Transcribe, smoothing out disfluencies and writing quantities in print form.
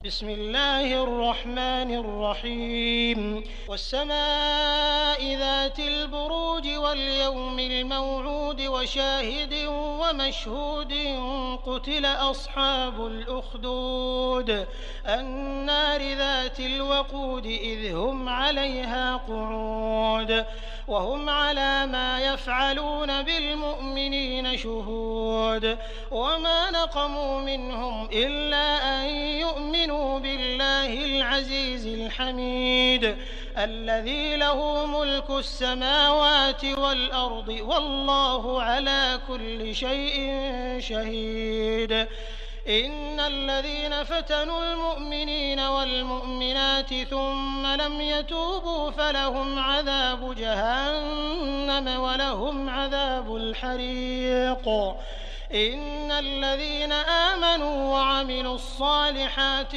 بسم الله الرحمن الرحيم والسماء ذات البروج واليوم الموعود وشاهد ومشهود قتل أصحاب الأخدود النار ذات الوقود إذ هم عليها قعود وهم على ما يفعلون بالمؤمنين شهود وما نقموا منهم إلا أن يؤمنوا بالله العزيز الحميد الذي له ملك السماوات والأرض والله على كل شيء شهيد إن الذين فتنوا المؤمنين والمؤمنات ثم لم يتوبوا فلهم عذاب جهنم ولهم عذاب الحريق إن الذين آمنوا وعملوا الصالحات